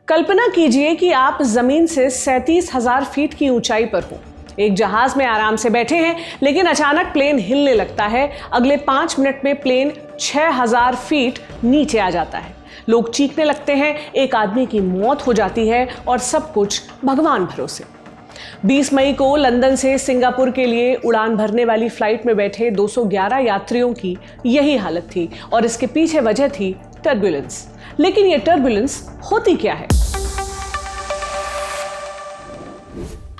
कल्पना कीजिए कि आप जमीन से 37,000 फीट की ऊंचाई पर हो। एक जहाज में आराम से बैठे हैं, लेकिन अचानक प्लेन हिलने लगता है। अगले 5 मिनट में प्लेन 6,000 फीट नीचे आ जाता है। लोग चीखने लगते हैं, एक आदमी की मौत हो जाती है और सब कुछ भगवान भरोसे। 20 मई को लंदन से सिंगापुर के लिए उड़ान भरने वाली फ्लाइट में बैठे 211 यात्रियों की यही हालत थी और इसके पीछे वजह थी टर्बुलेंस। लेकिन ये टर्बुलेंस होती क्या है?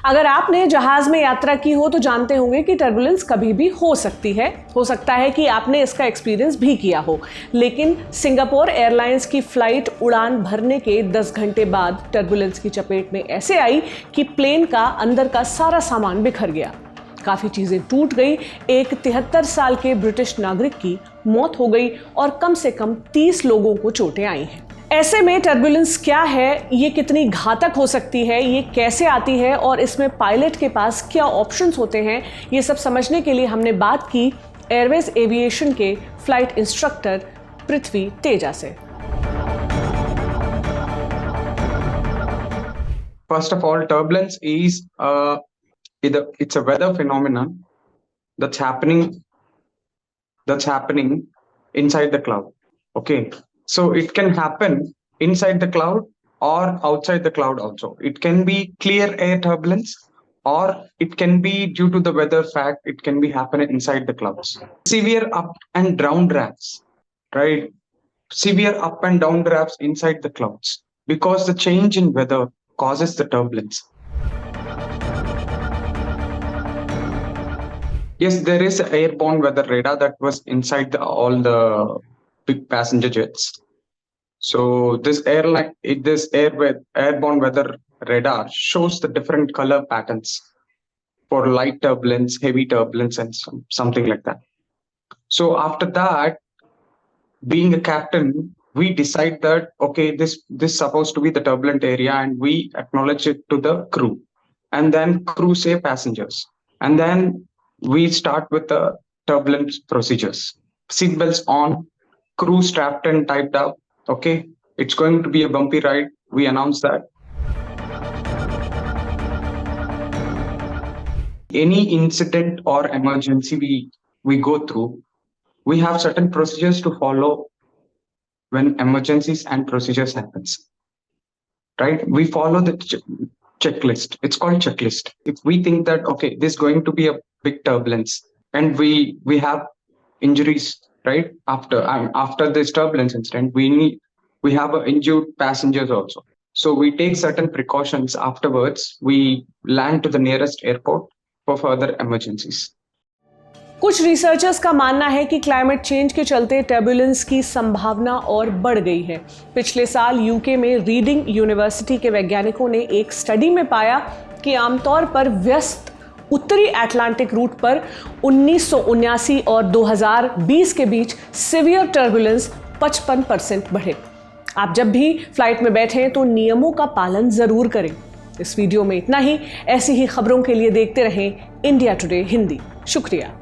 अगर आपने जहाज में यात्रा की हो तो जानते होंगे कि टर्बुलेंस कभी भी हो सकती है। हो सकता है कि आपने इसका एक्सपीरियंस भी किया हो। लेकिन सिंगापुर एयरलाइंस की फ्लाइट उड़ान भरने के 10 घंटे बाद टर्बुलेंस की चपेट में ऐसे आई कि प्लेन का अंदर का सारा सामान बिखर गया। काफी चीजें टूट गई। एक 73 साल के ब्रिटिश नागरिक की मौत हो गई और कम से कम 30 लोगों को चोटें आई हैं। ऐसे में टर्बुलेंस क्या है, ये कितनी घातक हो सकती है, ये कैसे आती है और इसमें पायलट के पास क्या ऑप्शंस होते हैं, ये सब समझने के लिए हमने बात की एयरवेज एविएशन के फ्लाइट इंस्ट्रक्टर पृथ्वी तेजा से। First of all, turbulence is it's a weather phenomenon that's happening inside the cloud. Okay, so it can happen inside the cloud or outside the cloud also. It can be clear air turbulence, or it can be due to the weather fact. It can be happening inside the clouds. Severe up and down drafts, right? Severe up and down drafts inside the clouds because the change in weather causes the turbulence. Yes, there is an airborne weather radar that was inside all the big passenger jets. So this airborne weather radar shows the different color patterns for light turbulence, heavy turbulence, and something like that. So after that, being a captain, we decide that okay, this supposed to be the turbulent area, and we acknowledge it to the crew, and then crew say passengers, and then we start with the turbulence procedures. Seatbelts on, crew strapped and typed up. Okay, it's going to be a bumpy ride. We announce that. Any incident or emergency we go through, we have certain procedures to follow when emergencies and procedures happens. Right? We follow the checklist. It's called checklist. If we think that okay, this is going to be a big turbulence, and we have injuries, right? After this turbulence incident, we have injured passengers also. So we take certain precautions afterwards. We land to the nearest airport for further emergencies. कुछ researchers का मानना है कि climate change के चलते turbulence की संभावना और बढ़ गई है। पिछले साल यूके में रीडिंग यूनिवर्सिटी के वैज्ञानिकों ने एक स्टडी में पाया कि आमतौर पर व्यस्त उत्तरी अटलांटिक रूट पर 1979 और 2020 के बीच सिवियर टर्बुलेंस 55% बढ़े। आप जब भी फ्लाइट में बैठें तो नियमों का पालन जरूर करें। इस वीडियो में इतना ही। ऐसी ही खबरों के लिए देखते रहें इंडिया टुडे हिंदी। शुक्रिया।